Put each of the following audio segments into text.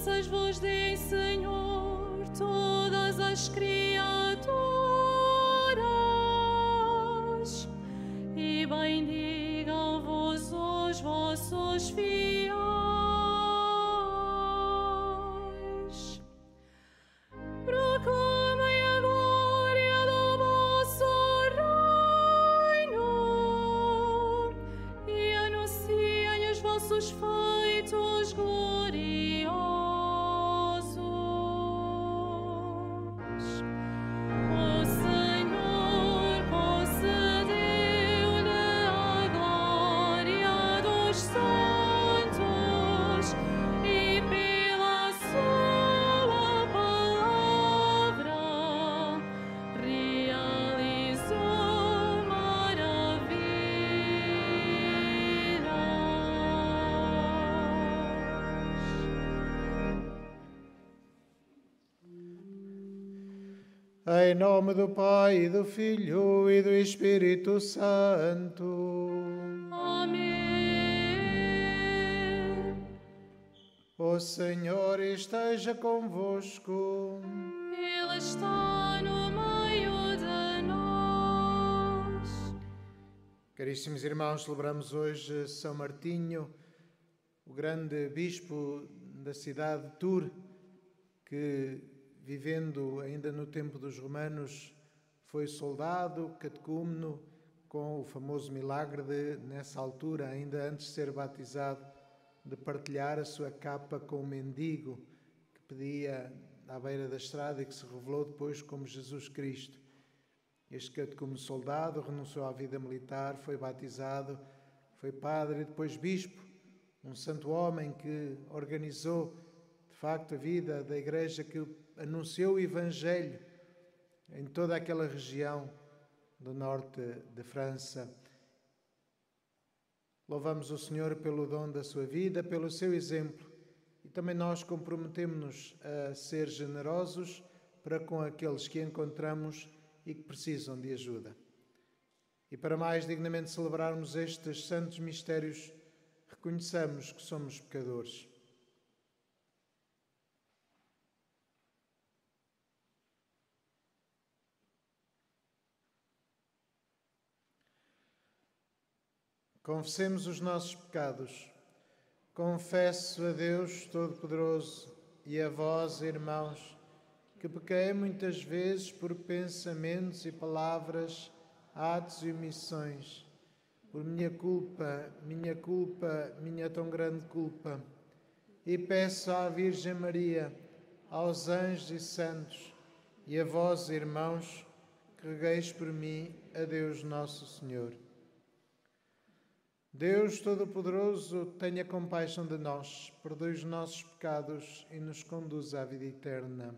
graças vos deem, Senhor, todas as criaturas, e bendigam-vos os vossos fiéis. Proclamem a glória do vosso reino e anunciem os vossos feitos gloriosos. O Senhor concedeu-lhe a glória dos santos e pela sua palavra realizou Em nome do Pai, e do Filho e do Espírito Santo. Amém. O Senhor esteja convosco. Ele está no meio de nós. Caríssimos irmãos, celebramos hoje São Martinho, o grande bispo da cidade de Tours, que, vivendo ainda no tempo dos romanos, foi soldado, catecúmeno, com o famoso milagre de, nessa altura, ainda antes de ser batizado, de partilhar a sua capa com um mendigo que pedia à beira da estrada e que se revelou depois como Jesus Cristo. Este catecúmeno soldado renunciou à vida militar, foi batizado, foi padre e depois bispo, um santo homem que organizou, de facto, a vida da Igreja, que anunciou o Evangelho em toda aquela região do norte de França. Louvamos o Senhor pelo dom da sua vida, pelo seu exemplo, e também nós comprometemos-nos a ser generosos para com aqueles que encontramos e que precisam de ajuda. E para mais dignamente celebrarmos estes santos mistérios, reconheçamos que somos pecadores. Confessemos os nossos pecados. Confesso a Deus Todo-Poderoso e a vós, irmãos, que pequei muitas vezes por pensamentos e palavras, atos e omissões, por minha culpa, minha tão grande culpa. E peço à Virgem Maria, aos anjos e santos, e a vós, irmãos, que regueis por mim a Deus Nosso Senhor. Deus Todo-Poderoso, tenha compaixão de nós, perdoe os nossos pecados e nos conduza à vida eterna.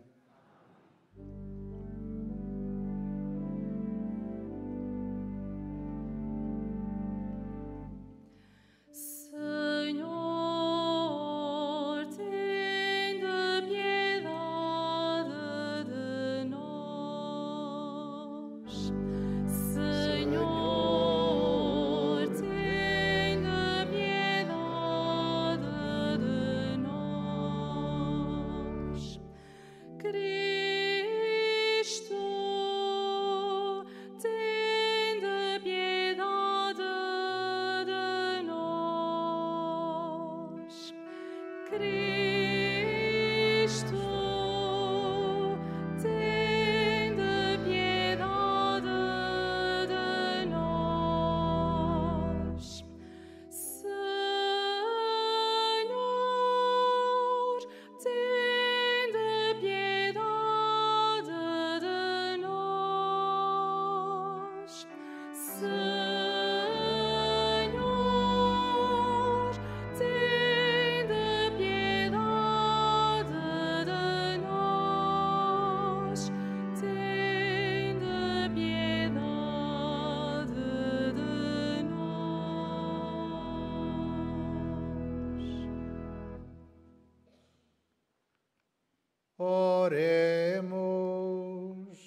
Senhor, tende piedade de nós. Senhor, tende piedade de nós. Cristo, tende piedade de nós. Cristo, tende piedade de nós. Senhor, tende piedade de nós. Senhor, tende piedade de nós. Tende piedade de nós. Oremos.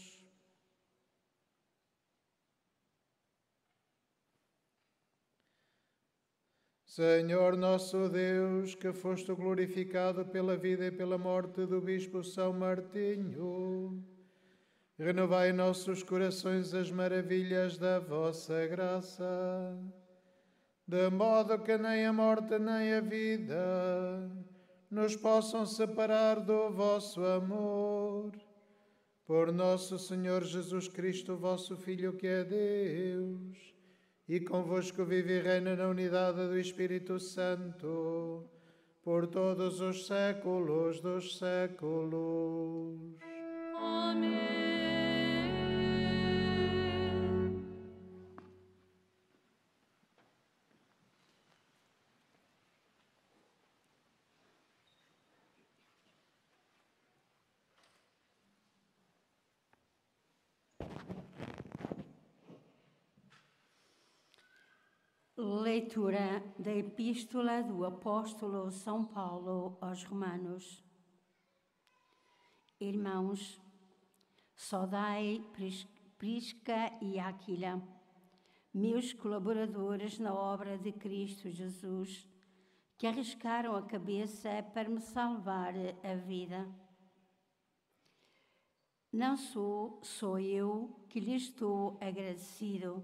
Senhor nosso Deus, que foste glorificado pela vida e pela morte do Bispo São Martinho, renovai em nossos corações as maravilhas da vossa graça, de modo que nem a morte nem a vida nos possam separar do vosso amor. Por nosso Senhor Jesus Cristo, vosso Filho, que é Deus, e convosco vive e reina na unidade do Espírito Santo, por todos os séculos dos séculos. Amém. Leitura da Epístola do Apóstolo São Paulo aos Romanos. Irmãos, saudai Prisca e Áquila, meus colaboradores na obra de Cristo Jesus, que arriscaram a cabeça para me salvar a vida. Não sou eu que lhes estou agradecido,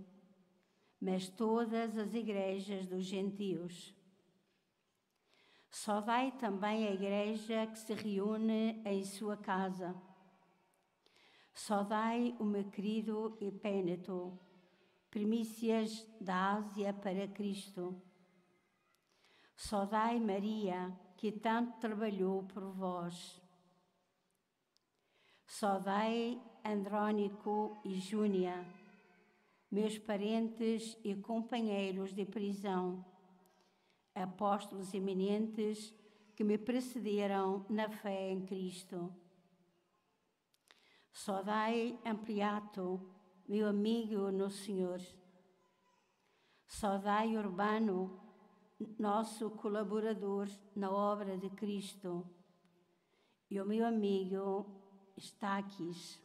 mas todas as igrejas dos gentios. Saudai também a igreja que se reúne em sua casa. Saudai o meu querido Epêneto, primícias da Ásia para Cristo. Saudai Maria, que tanto trabalhou por vós. Saudai Andrónico e Júnia, meus parentes e companheiros de prisão, apóstolos eminentes que me precederam na fé em Cristo. Saudai Ampliato, meu amigo no Senhor. Saudai Urbano, nosso colaborador na obra de Cristo, e o meu amigo Estaquis.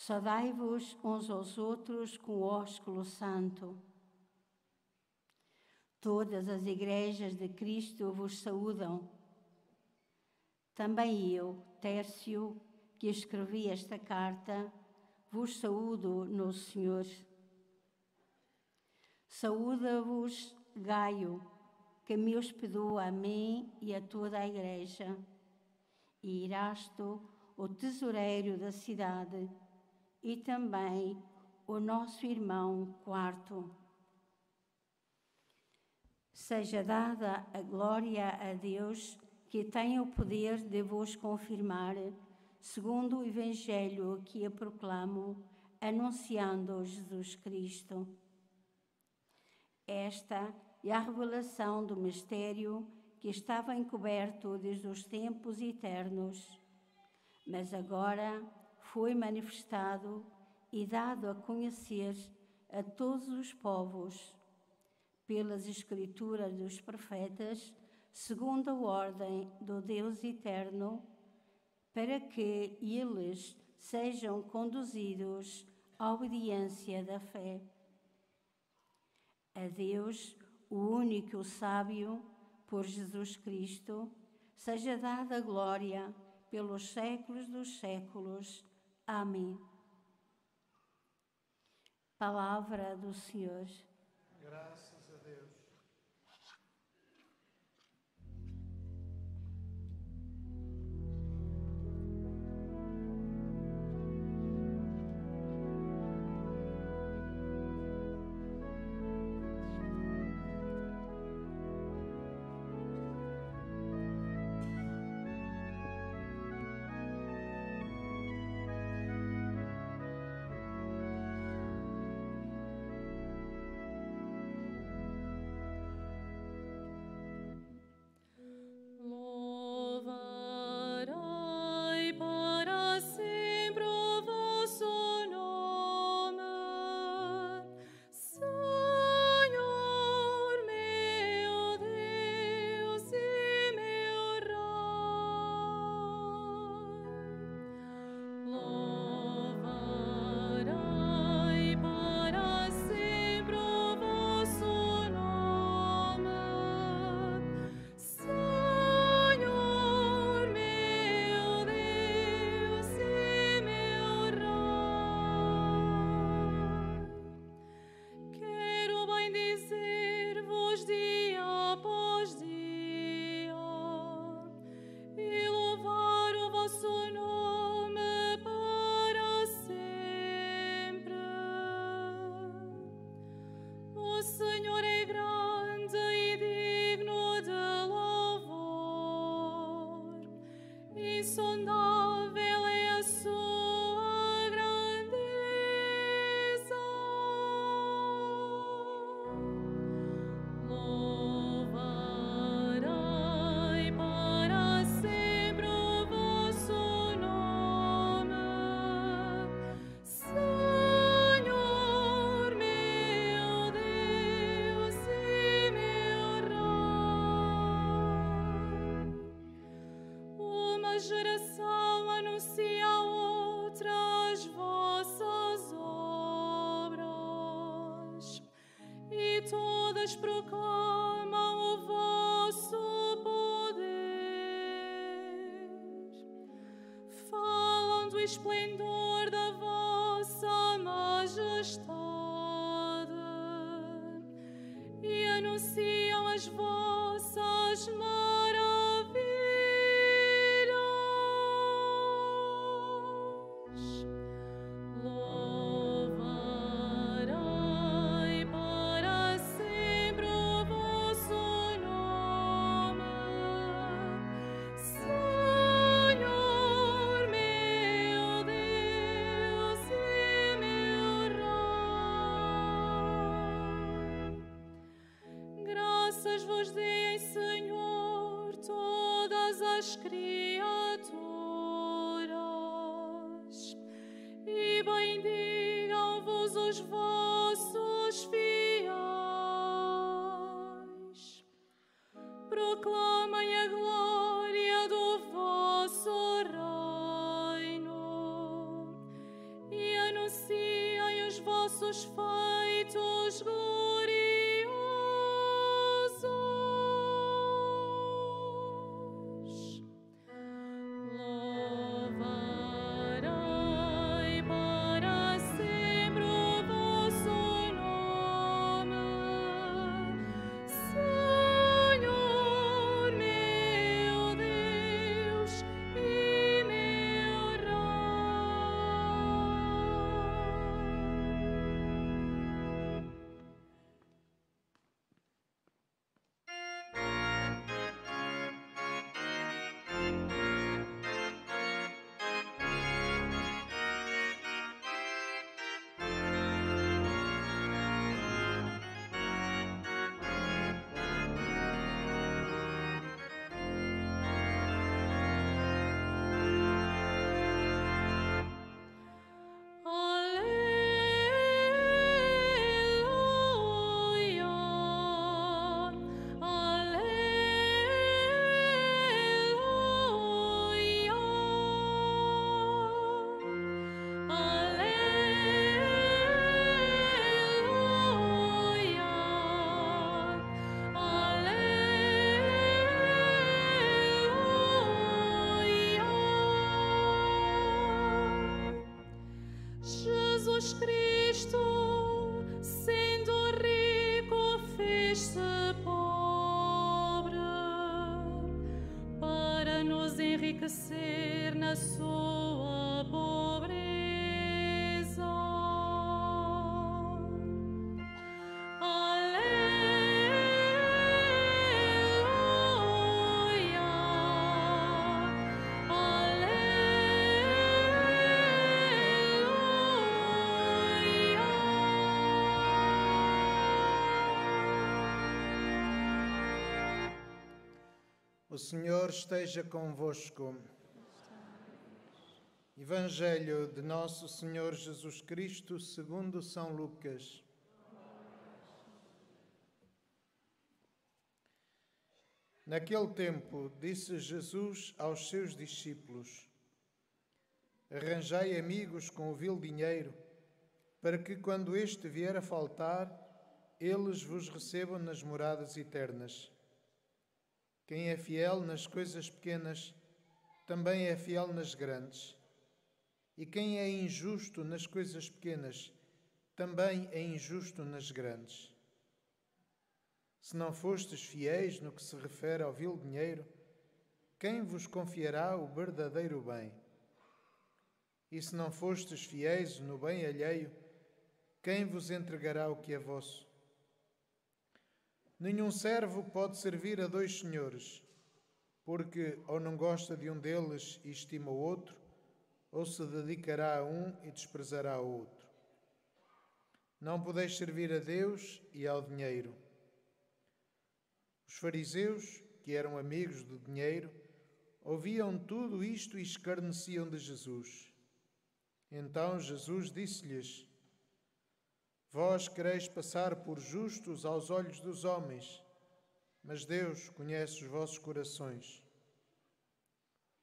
Saudai-vos uns aos outros com o ósculo santo. Todas as igrejas de Cristo vos saúdam. Também eu, Tércio, que escrevi esta carta, vos saúdo no Senhor. Saúda-vos Gaio, que me hospedou a mim e a toda a igreja, e Erasto, o tesoureiro da cidade, e também o nosso irmão Quarto. Seja dada a glória a Deus, que tem o poder de vos confirmar, segundo o Evangelho que eu proclamo, anunciando Jesus Cristo. Esta é a revelação do mistério que estava encoberto desde os tempos eternos, mas agora foi manifestado e dado a conhecer a todos os povos, pelas Escrituras dos profetas, segundo a ordem do Deus eterno, para que eles sejam conduzidos à obediência da fé. A Deus, o único sábio, por Jesus Cristo, seja dada a glória pelos séculos dos séculos. Amém. Palavra do Senhor. Graças a Deus. insondável é a sua grandeza. Louvarei para sempre o vosso nome, Senhor meu Deus e meu Rei. Uma geração anuncia a outra as vossas obras, e todas proclamam o vosso poder. Falam do esplendor da vossa majestade e anunciam as vossas maravilhas. Louvarei para sempre o vosso nome, Senhor meu Deus e meu Rei. Graças vos deem, Senhor, todas as criaturas, e bendigam-vos os vossos fiéis. Proclamem a glória do vosso reino e anunciem os vossos feitos gloriosos. Louvarei para sempre o vosso nome, Senhor meu Deus e meu Rei. Jesus Cristo, sendo rico, fez-se pobre para nos enriquecer na sua pobreza. O Senhor esteja convosco. Evangelho de Nosso Senhor Jesus Cristo segundo São Lucas. Naquele tempo, disse Jesus aos seus discípulos: arranjai amigos com o vil dinheiro, para que, quando este vier a faltar, eles vos recebam nas moradas eternas. Quem é fiel nas coisas pequenas, também é fiel nas grandes. E quem é injusto nas coisas pequenas, também é injusto nas grandes. Se não fostes fiéis no que se refere ao vil dinheiro, quem vos confiará o verdadeiro bem? E se não fostes fiéis no bem alheio, quem vos entregará o que é vosso? Nenhum servo pode servir a dois senhores, porque ou não gosta de um deles e estima o outro, ou se dedicará a um e desprezará o outro. Não podeis servir a Deus e ao dinheiro. Os fariseus, que eram amigos do dinheiro, ouviam tudo isto e escarneciam de Jesus. Então Jesus disse-lhes: Vós quereis passar por justos aos olhos dos homens, mas Deus conhece os vossos corações.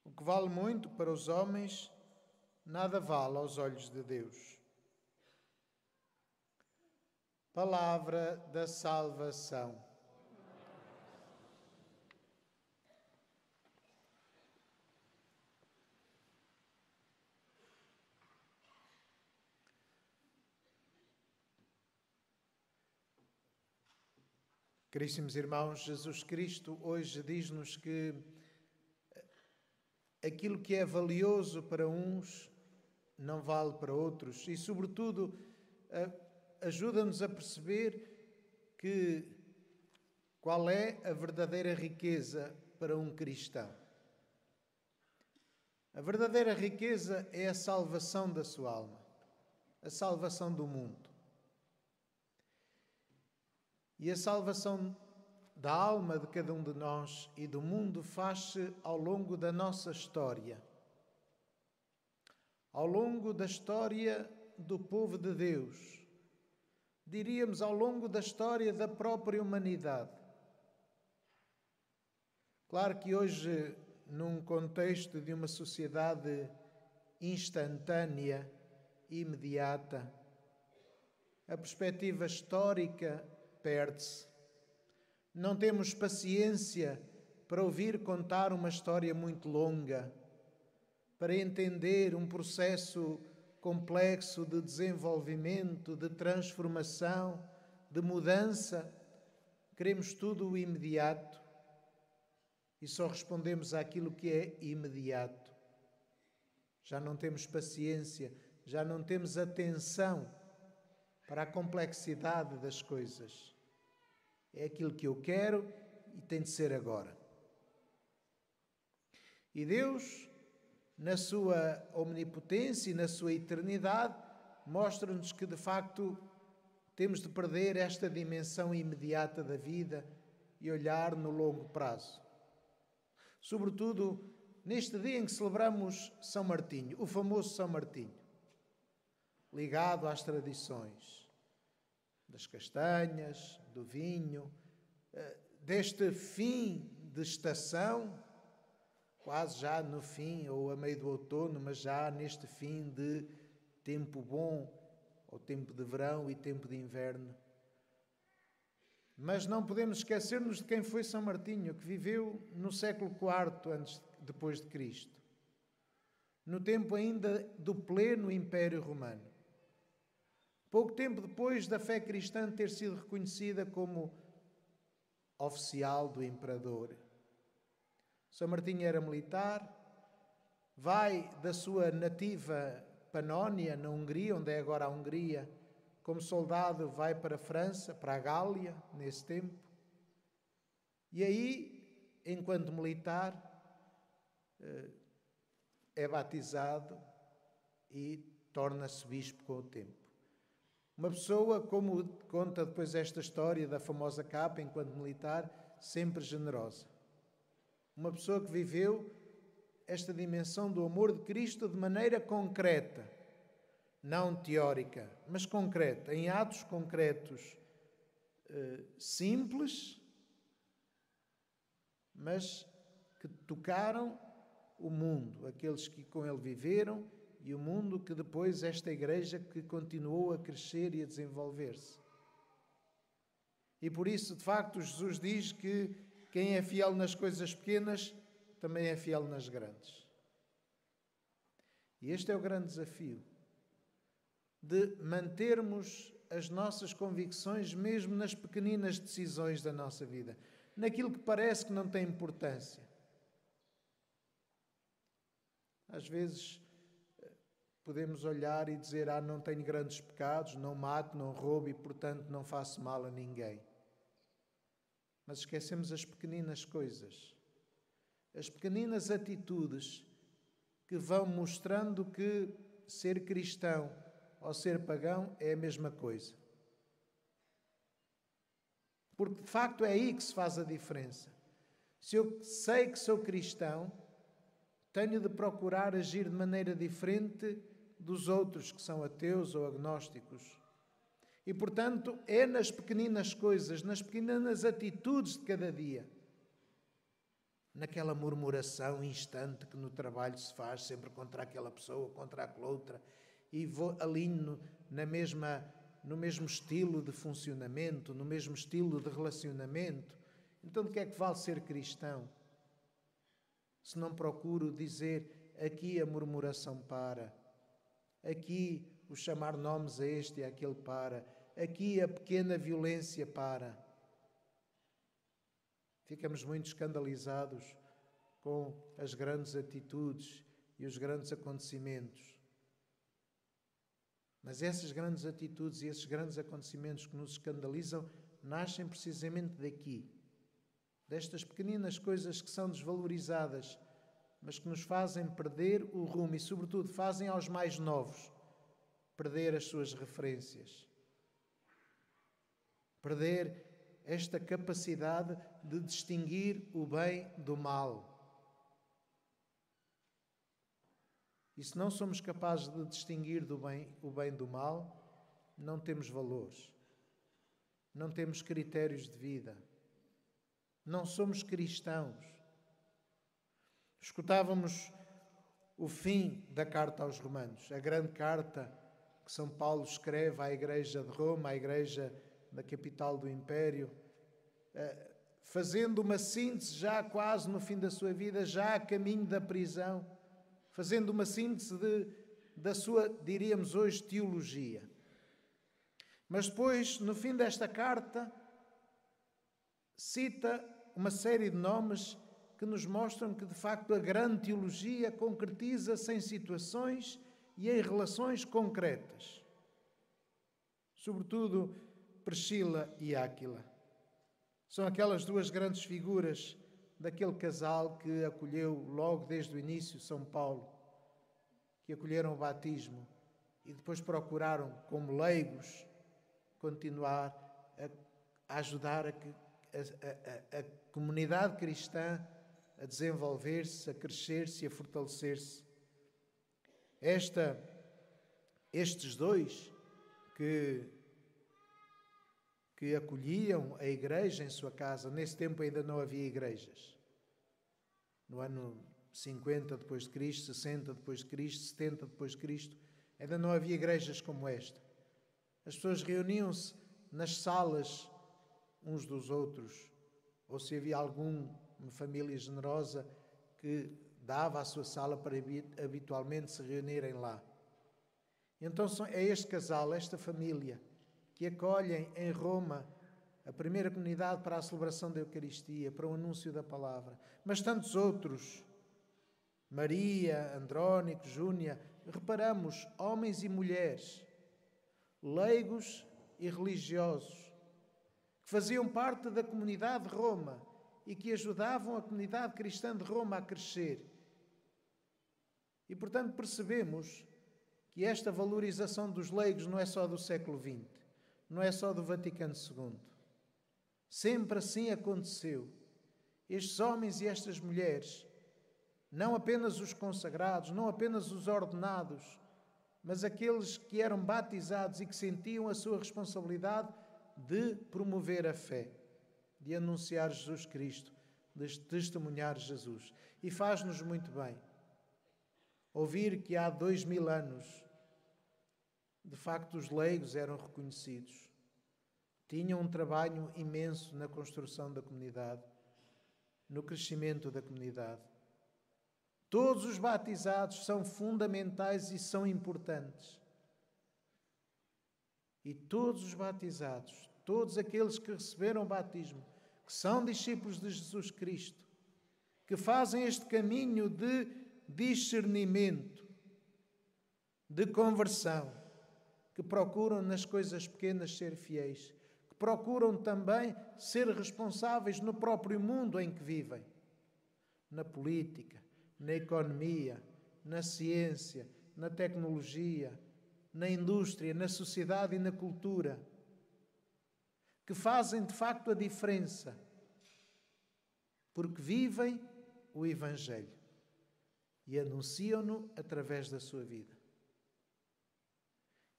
O que vale muito para os homens, nada vale aos olhos de Deus. Palavra da salvação. Caríssimos irmãos, Jesus Cristo hoje diz-nos que aquilo que é valioso para uns não vale para outros e, sobretudo, ajuda-nos a perceber qual é a verdadeira riqueza para um cristão. A verdadeira riqueza é a salvação da sua alma, a salvação do mundo. E a salvação da alma de cada um de nós e do mundo faz-se ao longo da nossa história. Ao longo da história do povo de Deus. Diríamos ao longo da história da própria humanidade. Claro que hoje, num contexto de uma sociedade instantânea e imediata, a perspectiva histórica perde-se. Não temos paciência para ouvir contar uma história muito longa, para entender um processo complexo de desenvolvimento, de transformação, de mudança. Queremos tudo o imediato e só respondemos àquilo que é imediato. Já não temos paciência, já não temos atenção para a complexidade das coisas. É aquilo que eu quero e tem de ser agora. E Deus, na sua omnipotência e na sua eternidade, mostra-nos que, de facto, temos de perder esta dimensão imediata da vida e olhar no longo prazo. Sobretudo, neste dia em que celebramos São Martinho, o famoso São Martinho, ligado às tradições das castanhas, do vinho, deste fim de estação, quase já no fim ou a meio do outono, mas já neste fim de tempo bom, ou tempo de verão e tempo de inverno. Mas não podemos esquecer-nos de quem foi São Martinho, que viveu no século IV depois de Cristo, no tempo ainda do pleno Império Romano. Pouco tempo depois da fé cristã ter sido reconhecida como oficial do imperador. São Martinho era militar, vai da sua nativa Panónia, na Hungria, onde é agora a Hungria, como soldado vai para a França, para a Gália, nesse tempo. E aí, enquanto militar, é batizado e torna-se bispo com o tempo. Uma pessoa, como conta depois esta história da famosa capa, enquanto militar, sempre generosa. Uma pessoa que viveu esta dimensão do amor de Cristo de maneira concreta, não teórica, mas concreta, em atos concretos, simples, mas que tocaram o mundo, aqueles que com ele viveram, e o mundo que depois esta igreja que continuou a crescer e a desenvolver-se. E por isso, de facto, Jesus diz que quem é fiel nas coisas pequenas também é fiel nas grandes. E este é o grande desafio, de mantermos as nossas convicções mesmo nas pequeninas decisões da nossa vida, naquilo que parece que não tem importância. Às vezes podemos olhar e dizer, não tenho grandes pecados, não mato, não roubo e, portanto, não faço mal a ninguém. Mas esquecemos as pequeninas coisas. as pequeninas atitudes que vão mostrando que ser cristão ou ser pagão é a mesma coisa. Porque, de facto, é aí que se faz a diferença. Se eu sei que sou cristão, tenho de procurar agir de maneira diferente dos outros que são ateus ou agnósticos. E, portanto, é nas pequeninas coisas, nas pequenas atitudes de cada dia, naquela murmuração instante que no trabalho se faz sempre contra aquela pessoa, contra aquela outra, e alinho no mesmo estilo de funcionamento, no mesmo estilo de relacionamento. Então, de que é que vale ser cristão? Se não procuro dizer, aqui a murmuração para, aqui o chamar nomes a este e àquele para, aqui a pequena violência para. Ficamos muito escandalizados com as grandes atitudes e os grandes acontecimentos. Mas essas grandes atitudes e esses grandes acontecimentos que nos escandalizam nascem precisamente daqui, destas pequeninas coisas que são desvalorizadas, mas que nos fazem perder o rumo e, sobretudo, fazem aos mais novos perder as suas referências. Perder esta capacidade de distinguir o bem do mal. E se não somos capazes de distinguir o bem do mal, não temos valores, não temos critérios de vida, não somos cristãos. Escutávamos o fim da carta aos Romanos, a grande carta que São Paulo escreve à Igreja de Roma, à Igreja da capital do Império, fazendo uma síntese já quase no fim da sua vida, já a caminho da prisão, fazendo uma síntese da sua, diríamos hoje, teologia. Mas depois, no fim desta carta, cita uma série de nomes que nos mostram que, de facto, a grande teologia concretiza-se em situações e em relações concretas. Sobretudo, Priscila e Áquila. São aquelas duas grandes figuras daquele casal que acolheu logo desde o início São Paulo, que acolheram o batismo e depois procuraram, como leigos, continuar a ajudar a comunidade cristã a desenvolver-se, a crescer-se e a fortalecer-se. Estes dois que acolhiam a igreja em sua casa, nesse tempo ainda não havia igrejas. No ano 50 depois de Cristo, 60 depois de Cristo, 70 depois de Cristo, ainda não havia igrejas como esta. As pessoas reuniam-se nas salas uns dos outros, ou se havia alguma família generosa que dava a sua sala para habitualmente se reunirem lá. Então é este casal, esta família, que acolhem em Roma a primeira comunidade para a celebração da Eucaristia, para o anúncio da palavra. Mas tantos outros, Maria, Andrónico, Júnia, reparamos, homens e mulheres, leigos e religiosos, que faziam parte da comunidade de Roma e que ajudavam a comunidade cristã de Roma a crescer. E, portanto, percebemos que esta valorização dos leigos não é só do século XX, não é só do Vaticano II. Sempre assim aconteceu. Estes homens e estas mulheres, não apenas os consagrados, não apenas os ordenados, mas aqueles que eram batizados e que sentiam a sua responsabilidade de promover a fé, de anunciar Jesus Cristo, de testemunhar Jesus. E faz-nos muito bem ouvir que há 2000 anos, de facto, os leigos eram reconhecidos. Tinham um trabalho imenso na construção da comunidade, no crescimento da comunidade. Todos os batizados são fundamentais e são importantes. E todos os batizados, todos aqueles que receberam o batismo, que são discípulos de Jesus Cristo, que fazem este caminho de discernimento, de conversão, que procuram nas coisas pequenas ser fiéis, que procuram também ser responsáveis no próprio mundo em que vivem. na política, na economia, na ciência, na tecnologia, na indústria, na sociedade e na cultura, que fazem de facto a diferença, porque vivem o Evangelho e anunciam-no através da sua vida.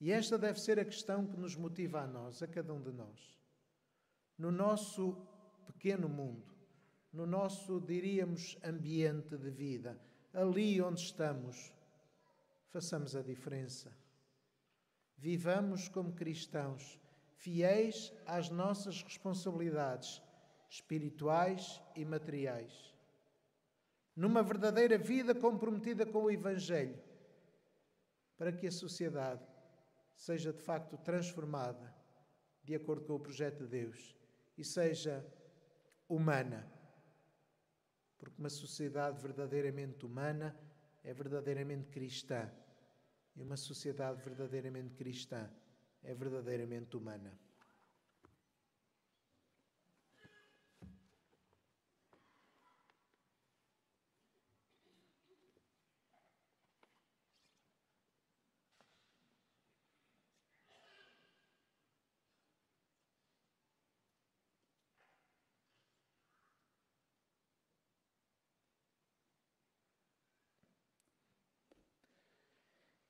E esta deve ser a questão que nos motiva a nós, a cada um de nós. No nosso pequeno mundo, no nosso, diríamos, ambiente de vida, ali onde estamos, façamos a diferença. Vivamos como cristãos, fiéis às nossas responsabilidades espirituais e materiais, numa verdadeira vida comprometida com o Evangelho, para que a sociedade seja de facto transformada de acordo com o projeto de Deus e seja humana, porque uma sociedade verdadeiramente humana é verdadeiramente cristã e uma sociedade verdadeiramente cristã é verdadeiramente humana.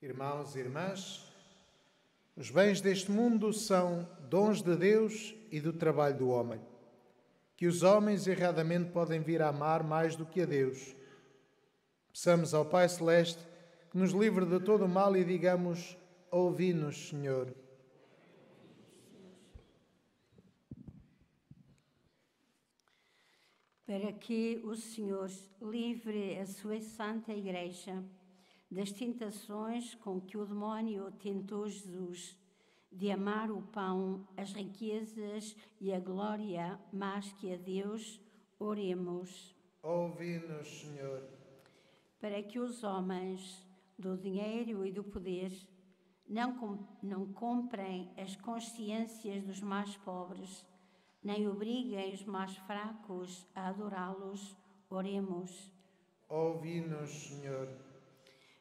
Irmãos e irmãs, os bens deste mundo são dons de Deus e do trabalho do homem, que os homens erradamente podem vir a amar mais do que a Deus. Peçamos ao Pai Celeste que nos livre de todo o mal e digamos: ouvi-nos, Senhor. Para que o Senhor livre a sua Santa Igreja das tentações com que o demónio tentou Jesus, de amar o pão, as riquezas e a glória mais que a Deus, oremos. Ouvi-nos, Senhor. Para que os homens do dinheiro e do poder não comprem as consciências dos mais pobres, nem obriguem os mais fracos a adorá-los, oremos. Ouvi-nos, Senhor.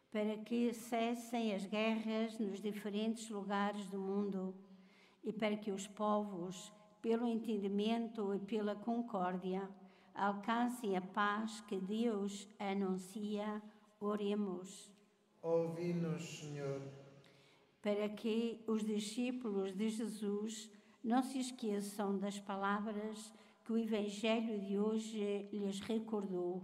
Para que cessem as guerras nos diferentes lugares do mundo e para que os povos, pelo entendimento e pela concórdia, alcancem a paz que Deus anuncia, oremos. Ouvi-nos, Senhor. Para que os discípulos de Jesus não se esqueçam das palavras que o Evangelho de hoje lhes recordou,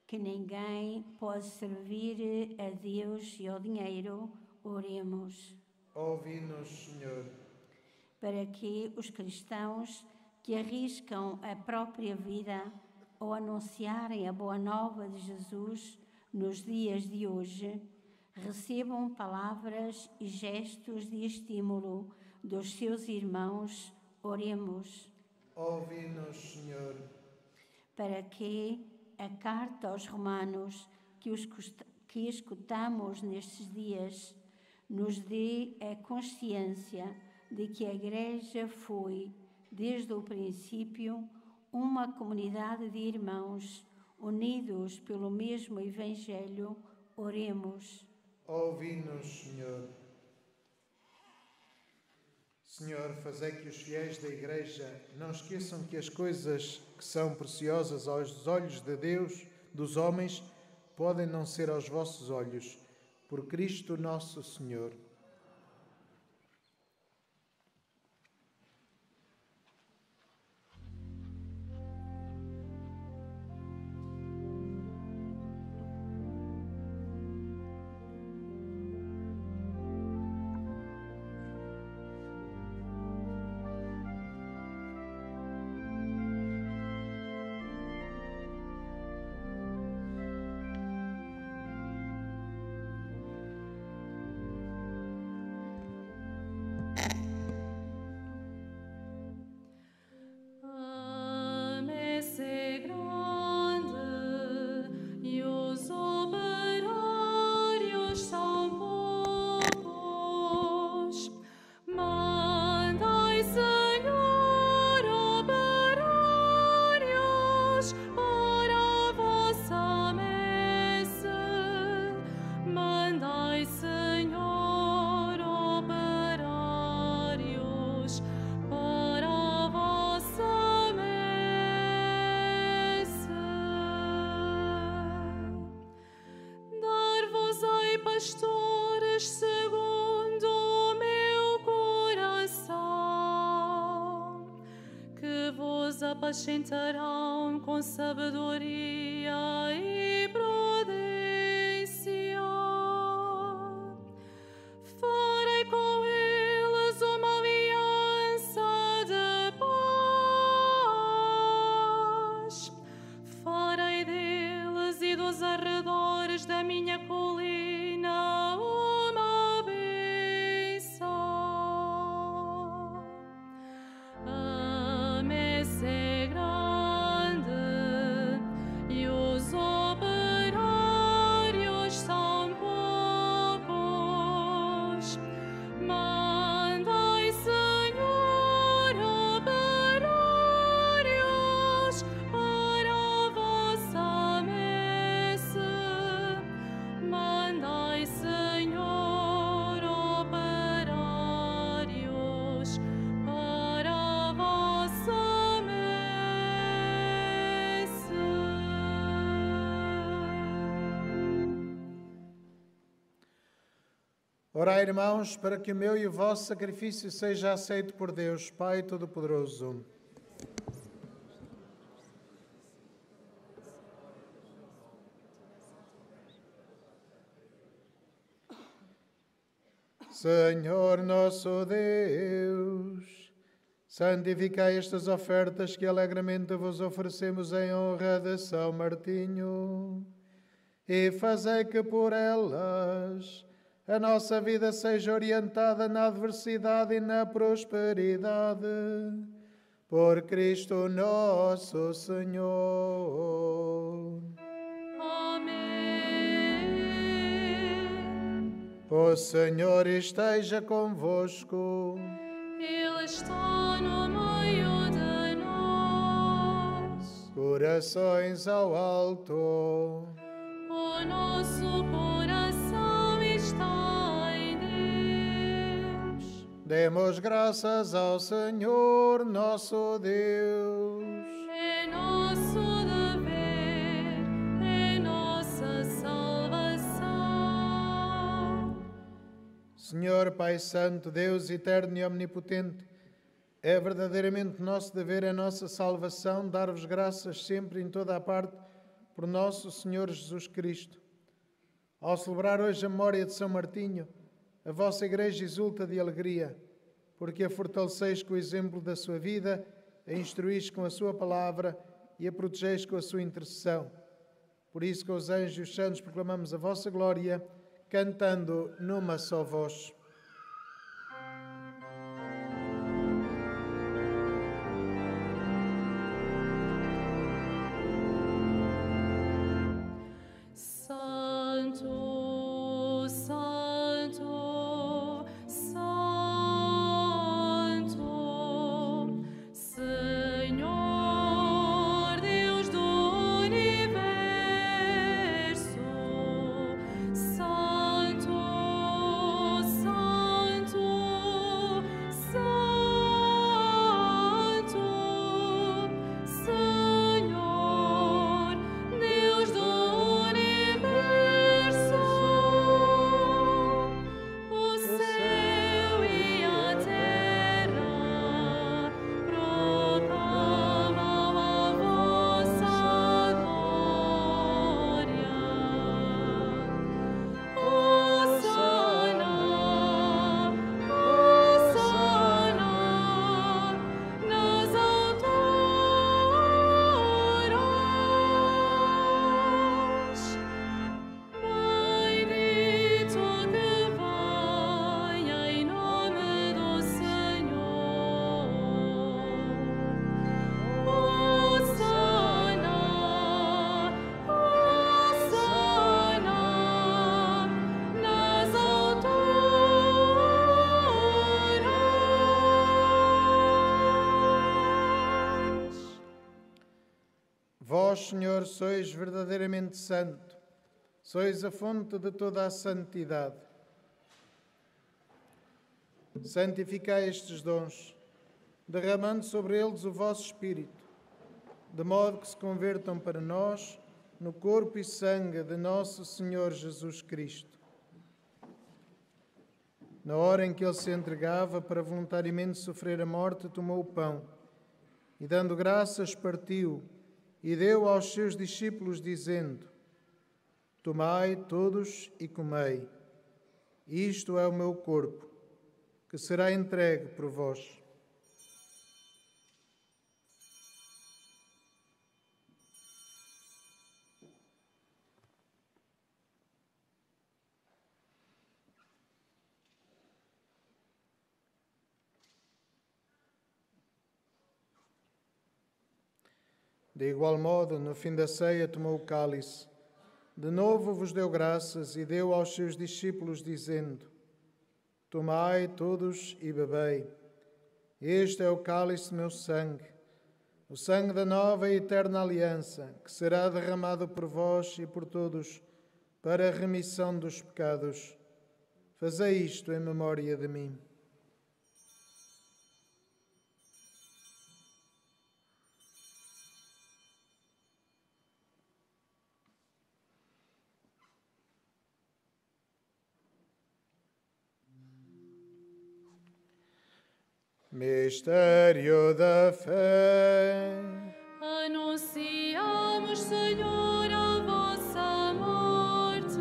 que ninguém pode servir a Deus e ao dinheiro, oremos. Ouvi-nos, Senhor. Para que os cristãos que arriscam a própria vida ao anunciarem a boa nova de Jesus nos dias de hoje, recebam palavras e gestos de estímulo dos seus irmãos, oremos. Ouvi-nos, Senhor. Para que a carta aos Romanos que escutamos nestes dias nos dê a consciência de que a Igreja foi, desde o princípio, uma comunidade de irmãos unidos pelo mesmo Evangelho, oremos. Ouvi-nos, Senhor. Senhor, fazei que os fiéis da Igreja não esqueçam que as coisas que são preciosas aos olhos de Deus, dos homens, podem não ser aos vossos olhos. Por Cristo nosso Senhor. apacentarão com sabedoria e prudência. Farei com eles uma aliança de paz. Farei deles e dos arredores da minha colina uma bênção. A messe é grande e os operários são poucos. Mandai, Senhor, operários para a vossa messe. Mandai, Senhor, operários para a vossa messe. Orai, irmãos, para que o meu e o vosso sacrifício seja aceito por Deus, Pai Todo-Poderoso. Senhor nosso Deus, santificai estas ofertas que alegremente vos oferecemos em honra de São Martinho e fazei que por elas a nossa vida seja orientada na adversidade e na prosperidade. Por Cristo nosso Senhor. Amém. O Senhor esteja convosco. Ele está no meio de nós. Corações ao alto. O nosso coração está em Deus. Demos graças ao Senhor nosso Deus. É nosso dever, é nossa salvação. Senhor Pai Santo, Deus eterno e omnipotente, é verdadeiramente nosso dever, é nossa salvação, dar-vos graças sempre em toda a parte por nosso Senhor Jesus Cristo. Ao celebrar hoje a memória de São Martinho, a vossa Igreja exulta de alegria, porque a fortaleceis com o exemplo da sua vida, a instruís com a sua palavra e a protegeis com a sua intercessão. Por isso, com os anjos e os santos, proclamamos a vossa glória, cantando numa só voz. Santo, Santo, Santo, Senhor Deus do universo. Santo, Santo, Santo, Senhor Deus do universo. O céu e a terra proclamam a vossa glória. Hosana, Hosana nas alturas. Bendito que venha em nome do Senhor. Hosana, Hosana nas alturas. Vós, Senhor, sois verdadeiramente santo, sois a fonte de toda a santidade. Santificai estes dons, derramando sobre eles o vosso Espírito, de modo que se convertam para nós no corpo e sangue de nosso Senhor Jesus Cristo. Na hora em que ele se entregava para voluntariamente sofrer a morte, tomou o pão e dando graças partiu e deu aos seus discípulos, dizendo: Tomai todos e comei. Isto é o meu corpo, que será entregue por vós. De igual modo, no fim da ceia, tomou o cálice. De novo vos deu graças e deu aos seus discípulos, dizendo: Tomai todos e bebei. Este é o cálice do meu sangue, o sangue da nova e eterna aliança, que será derramado por vós e por todos para a remissão dos pecados. Fazei isto em memória de mim. Mistério da fé. Anunciamos, Senhor, a vossa morte,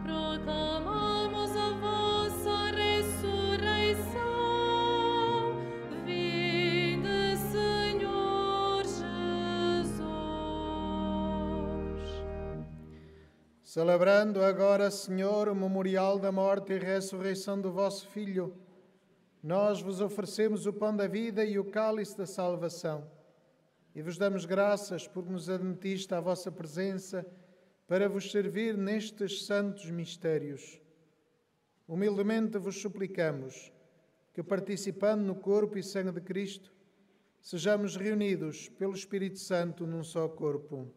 proclamamos a vossa ressurreição. Vinde, Senhor Jesus. Celebrando agora, Senhor, o memorial da morte e ressurreição do vosso Filho, nós vos oferecemos o pão da vida e o cálice da salvação e vos damos graças por nos admitiste à vossa presença para vos servir nestes santos mistérios. Humildemente vos suplicamos que, participando no corpo e sangue de Cristo, sejamos reunidos pelo Espírito Santo num só corpo.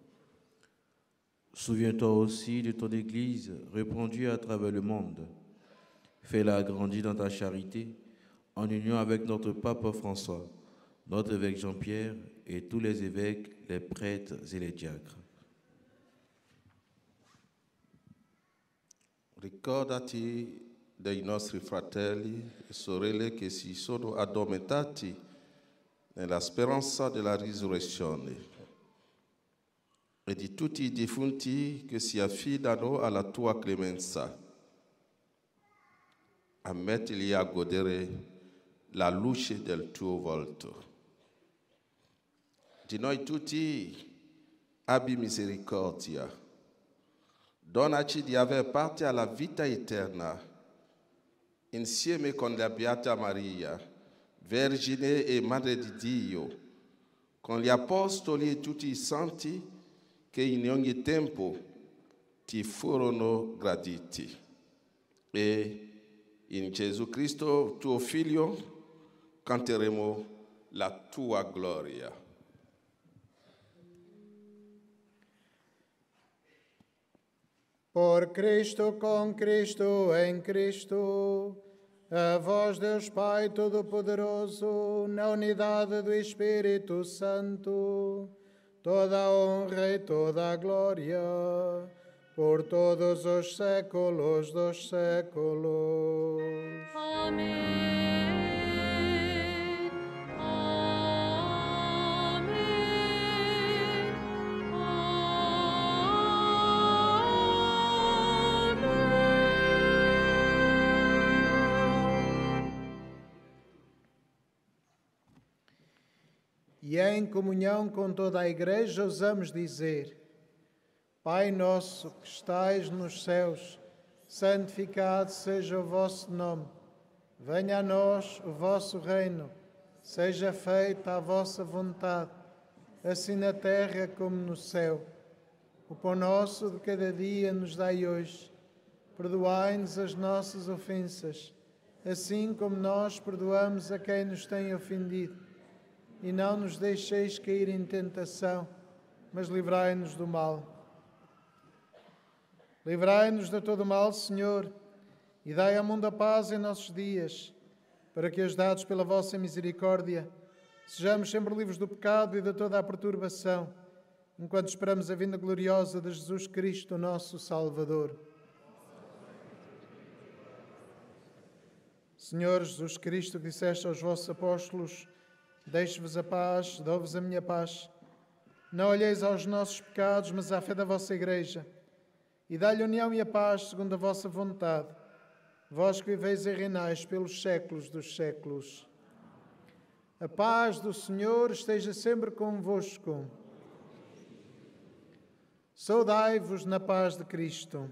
Souviens-toi aussi de ton Église répandue à travers le monde. Fais-la grandir dans ta charité, en union avec notre pape François, notre évêque Jean-Pierre et tous les évêques, les prêtres et les diacres. Ricordati dei nostri fratelli e sorelle che si sono addormentati nella speranza della risurrezione e di tutti i defunti che si affidano alla tua clemenza. Ammettili a godere la luce del tuo volto. Di noi tutti abbi misericordia. Donaci di aver parte alla vita eterna, insieme con la Beata Maria, Vergine e Madre di Dio, con gli Apostoli e tutti i santi che in ogni tempo ti furono graditi. E in Gesù Cristo, tuo Figlio, canteremo la tua gloria. Por Cristo, com Cristo, em Cristo, a vós, Deus Pai Todo-Poderoso, na unidade do Espírito Santo, toda a honra e toda a glória, por todos os séculos dos séculos. Amém. E em comunhão com toda a Igreja ousamos dizer: Pai nosso que estais nos céus, santificado seja o vosso nome. Venha a nós o vosso reino. Seja feita a vossa vontade, assim na terra como no céu. O pão nosso de cada dia nos dai hoje. Perdoai-nos as nossas ofensas, assim como nós perdoamos a quem nos tem ofendido. E não nos deixeis cair em tentação, mas livrai-nos do mal. Livrai-nos de todo mal, Senhor, e dai ao mundo a paz em nossos dias, para que, ajudados pela vossa misericórdia, sejamos sempre livres do pecado e de toda a perturbação, enquanto esperamos a vinda gloriosa de Jesus Cristo, nosso Salvador. Senhor Jesus Cristo, que disseste aos vossos apóstolos: Deixo-vos a paz, dou-vos a minha paz. Não olheis aos nossos pecados, mas à fé da vossa Igreja. E dá-lhe união e a paz, segundo a vossa vontade. Vós que viveis e reinais pelos séculos dos séculos. A paz do Senhor esteja sempre convosco. Saudai-vos na paz de Cristo.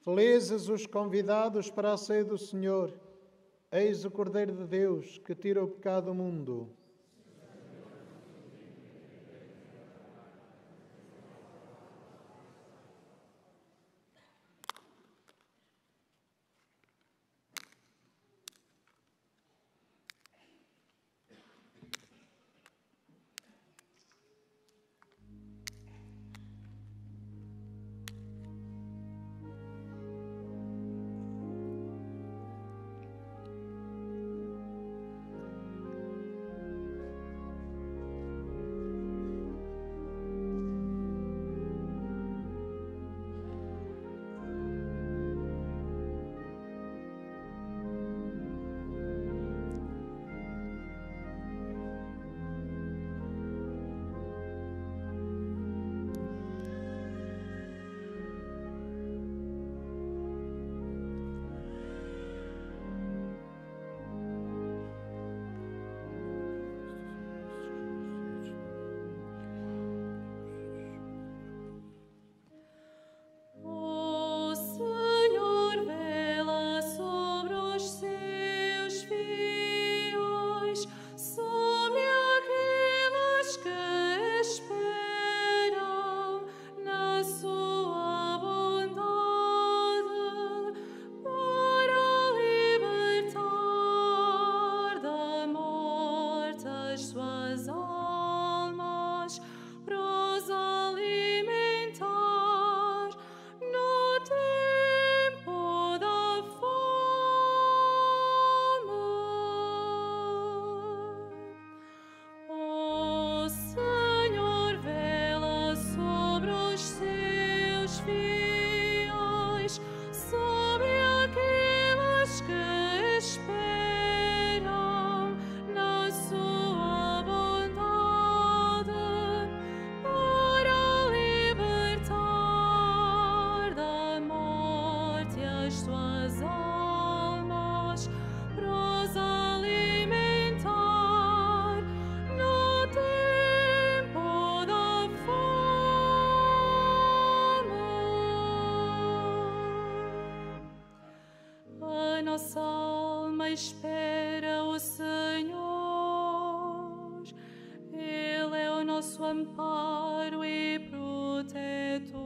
Felizes os convidados para a ceia do Senhor. Eis o Cordeiro de Deus que tira o pecado do mundo. Nossa alma espera o Senhor, Ele é o nosso amparo e protetor.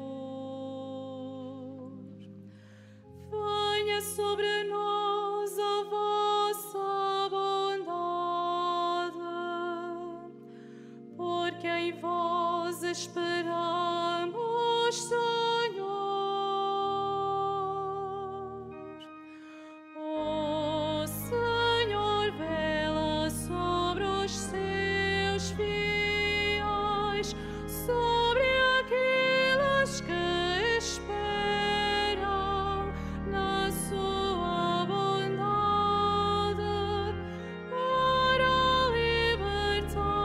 Venha sobre nós a vossa bondade, porque em vós esperamos, Senhor. Libertar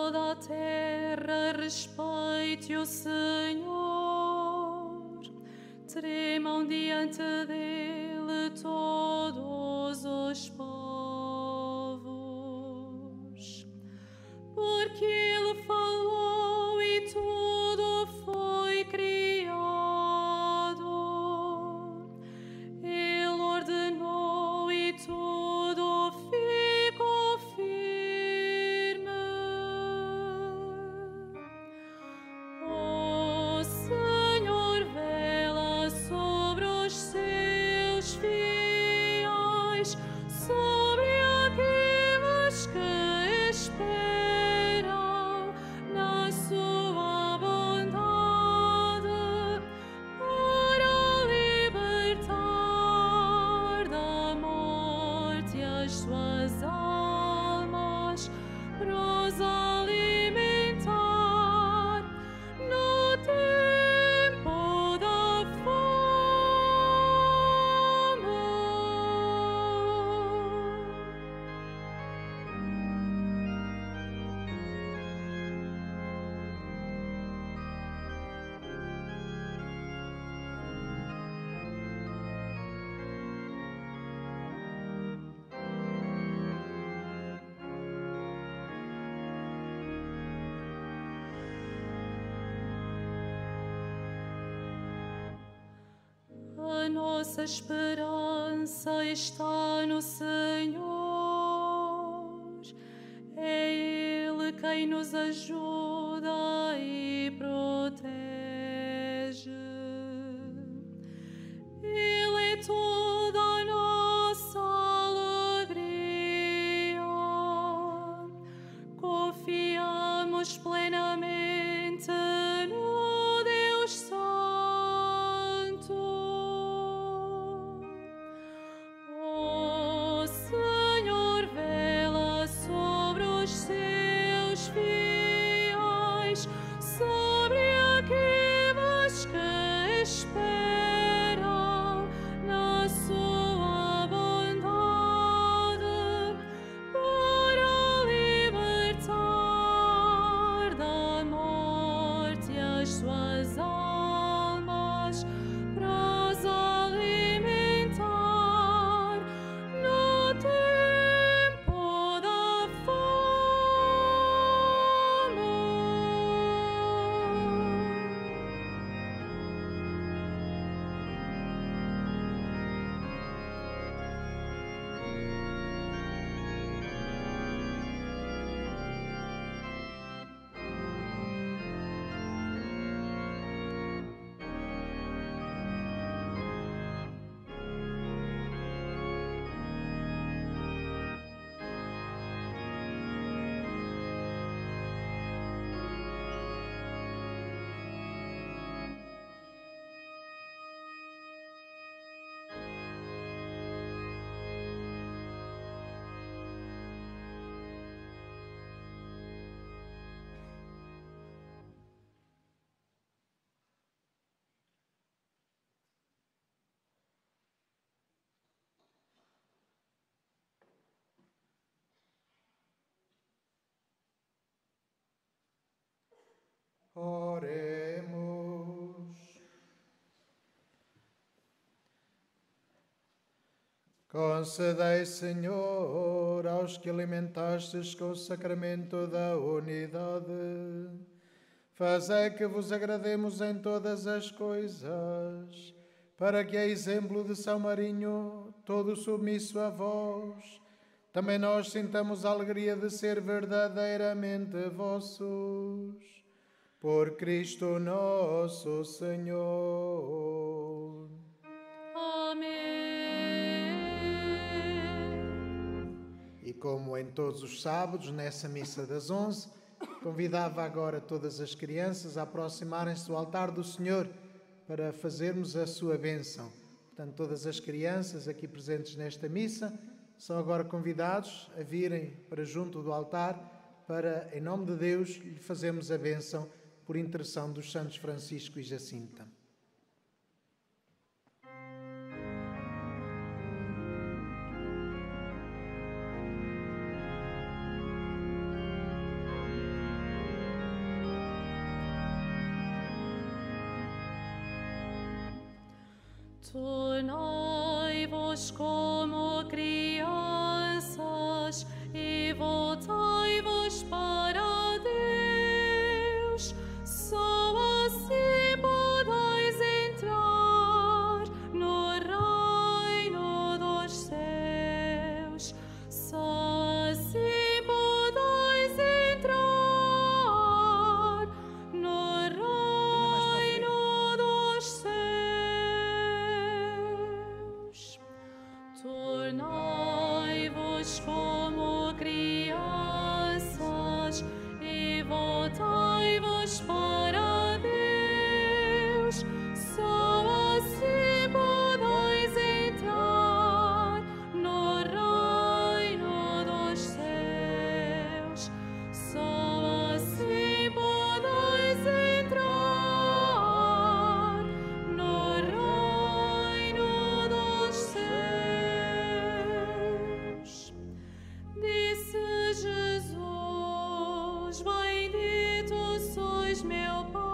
toda a terra respeite o Senhor, tremam diante dele todos os povos, porque ele falou e tudo foi criado, ele ordenou e tudo ficou firme. O Senhor vela sobre os seus fiéis, sobre aqueles que esperam na sua bondade, para libertar da morte as suas almas, para os alimentar no tempo da A nossa esperança está no Senhor, é Ele quem nos ajuda e protege. Ele é toda a nossa alegria, confiamos plenamente no Deus Santo. O Senhor vela sobre os seus fiéis, sobre aqueles que esperam na sua bondade, para libertar da morte as suas almas, para os alimentar no tempo da Oremos. Concedei, Senhor, aos que alimentastes com o sacramento da unidade, fazei que vos agrademos em todas as coisas, para que, a exemplo de São Marinho, todo submisso a vós, também nós sintamos a alegria de ser verdadeiramente vossos. Por Cristo nosso Senhor. Amém. E como em todos os sábados, nessa missa das 11, convidava agora todas as crianças a aproximarem-se do altar do Senhor para fazermos a sua bênção. Portanto, todas as crianças aqui presentes nesta missa são agora convidados a virem para junto do altar para, em nome de Deus, lhe fazermos a bênção por intercessão dos santos Francisco e Jacinta. Tornai-vos como crianças e voltai-vos para Deus. Só assim podeis entrar no reino dos céus. Só assim podeis entrar no reino dos céus. Tornai-vos como crianças e voltai-vos para Deus. Só assim podeis entrar no reino dos céus. Só assim podeis entrar no reino dos céus. Disse Jesus: bendito sois meu Pai,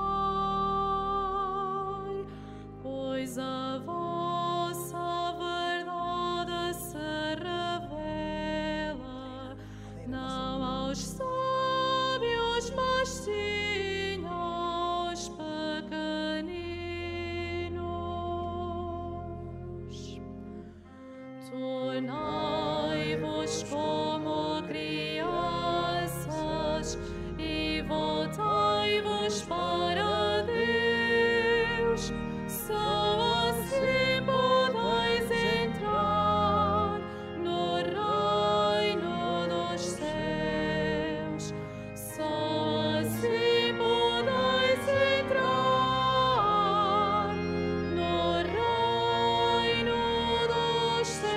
pois a vossa verdade se revela não aos sábios, mas sim aos pequeninos. Tornai-vos como crianças e voltai-vos para Deus. Só assim podeis entrar no reino dos céus. Só assim podeis entrar no reino dos céus.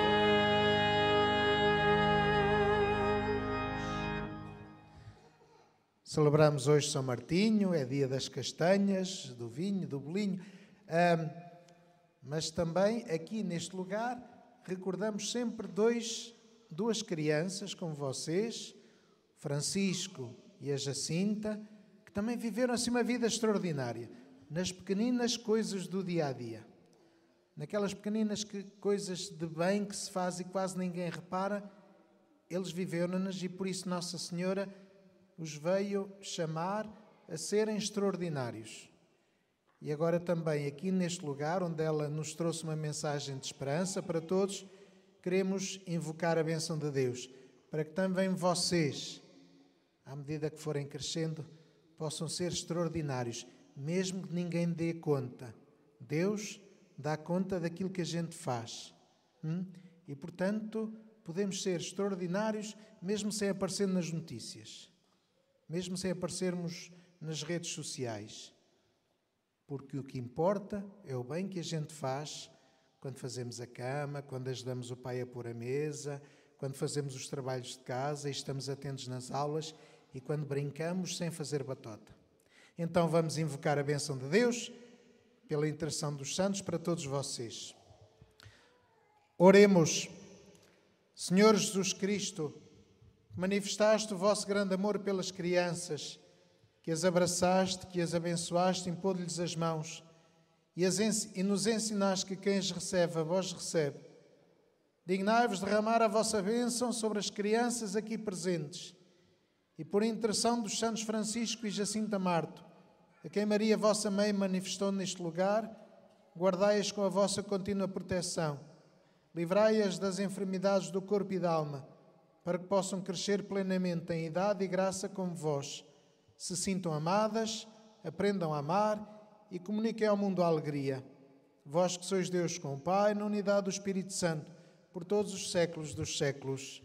Celebramos hoje São Martinho, é dia das castanhas, do vinho, do bolinho, mas também aqui neste lugar recordamos sempre duas crianças como vocês, Francisco e a Jacinta, que também viveram assim uma vida extraordinária, nas pequeninas coisas do dia-a-dia, naquelas pequeninas coisas de bem que se faz e quase ninguém repara, eles viveram-nas e por isso Nossa Senhora os veio chamar a serem extraordinários. E agora também aqui neste lugar, onde ela nos trouxe uma mensagem de esperança para todos, queremos invocar a bênção de Deus, para que também vocês, à medida que forem crescendo, possam ser extraordinários, mesmo que ninguém dê conta. Deus dá conta daquilo que a gente faz. E, portanto, podemos ser extraordinários mesmo sem aparecer nas notícias, mesmo sem aparecermos nas redes sociais. Porque o que importa é o bem que a gente faz quando fazemos a cama, quando ajudamos o pai a pôr a mesa, quando fazemos os trabalhos de casa e estamos atentos nas aulas e quando brincamos sem fazer batota. Então vamos invocar a bênção de Deus pela intercessão dos santos para todos vocês. Oremos. Senhor Jesus Cristo, manifestaste o vosso grande amor pelas crianças, que as abraçaste, que as abençoaste, impôs-lhes as mãos e nos ensinaste que quem as recebe, a vós recebe. Dignai-vos derramar a vossa bênção sobre as crianças aqui presentes e por intercessão dos santos Francisco e Jacinta Marto, a quem Maria, vossa mãe, manifestou neste lugar, guardai-as com a vossa contínua proteção. Livrai-as das enfermidades do corpo e da alma, para que possam crescer plenamente em idade e graça como vós, se sintam amadas, aprendam a amar e comuniquem ao mundo a alegria. Vós que sois Deus com o Pai, na unidade do Espírito Santo, por todos os séculos dos séculos.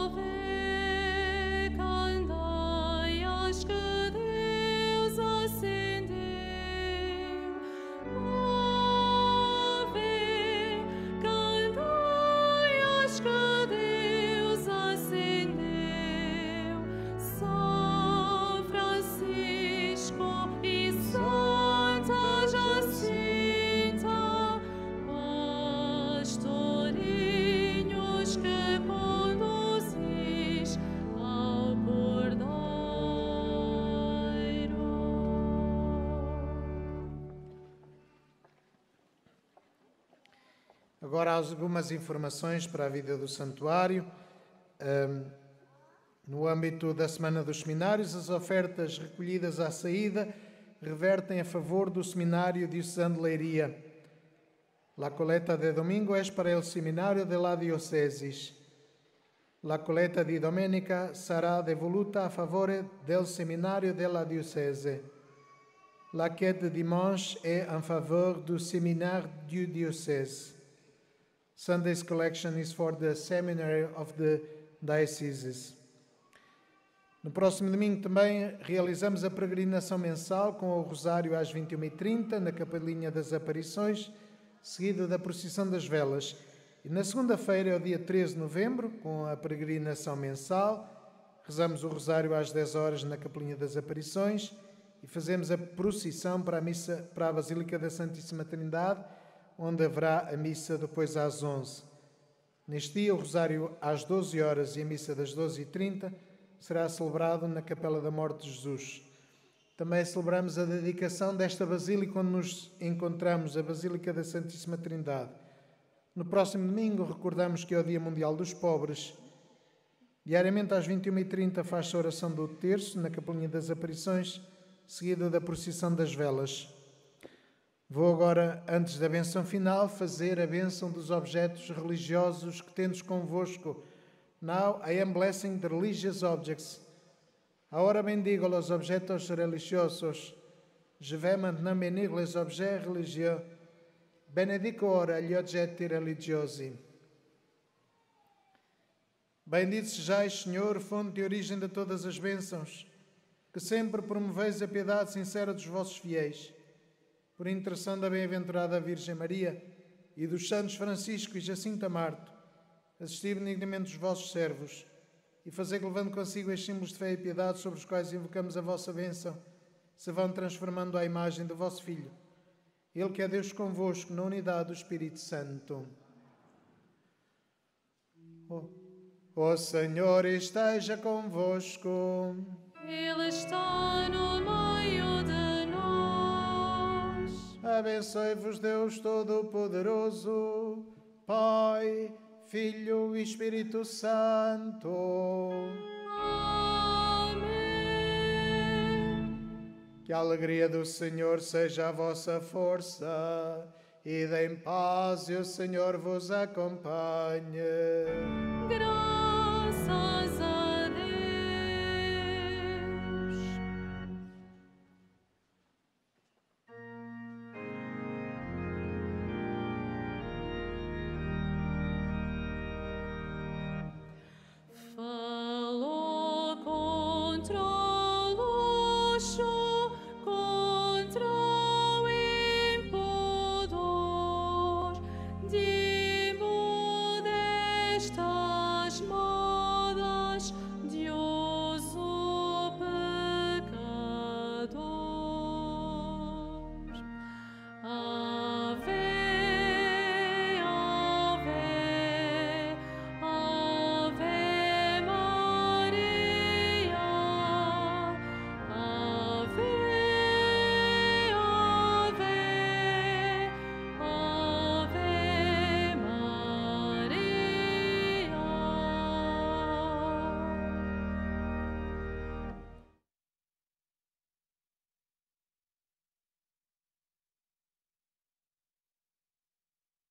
Ave, candai as que Agora, algumas informações para a vida do santuário. No âmbito da Semana dos Seminários, as ofertas recolhidas à saída revertem a favor do Seminário Diocesano de Leiria. La coleta de domingo es para el Seminario de la Diocesis. La coleta di domenica sarà devoluta a favore del Seminario della Diocese. La quête de dimanche est en faveur du Séminaire du Diocèse. Sunday's collection is for the Seminary of the Dioceses. No próximo domingo também realizamos a peregrinação mensal com o Rosário às 21h30 na Capelinha das Aparições, seguido da Procissão das Velas. E na segunda-feira, é o dia 13 de novembro, com a peregrinação mensal, rezamos o Rosário às 10 horas na Capelinha das Aparições e fazemos a procissão para a Basílica da Santíssima Trindade, onde haverá a missa depois às 11. Neste dia, o Rosário às 12 horas e a missa das 12h30 será celebrado na Capela da Morte de Jesus. Também celebramos a dedicação desta Basílica onde nos encontramos, a Basílica da Santíssima Trindade. No próximo domingo recordamos que é o Dia Mundial dos Pobres. Diariamente às 21h30 faz-se a oração do terço na Capelinha das Aparições, seguida da Procissão das Velas. Vou agora, antes da benção final, fazer a bênção dos objetos religiosos que tendes convosco. Now I am blessing the religious objects. Ahora bendigo los objetos religiosos. Je vais maintenant bénir les objets religieux. Benedico ora gli oggetti religiosi. Bendito sejais, Senhor, fonte e origem de todas as bênçãos, que sempre promoveis a piedade sincera dos vossos fiéis. Por intercessão da bem-aventurada Virgem Maria e dos santos Francisco e Jacinto Marto, assisti benignamente os vossos servos e fazei que, levando consigo estes símbolos de fé e piedade sobre os quais invocamos a vossa bênção, se vão transformando à imagem do vosso Filho. Ele que é Deus convosco, na unidade do Espírito Santo. O Senhor esteja convosco. Ele está no meio de nós. Abençoe-vos Deus Todo-Poderoso, Pai, Filho e Espírito Santo. Amém. Que a alegria do Senhor seja a vossa força. Ide em paz e o Senhor vos acompanhe. Graças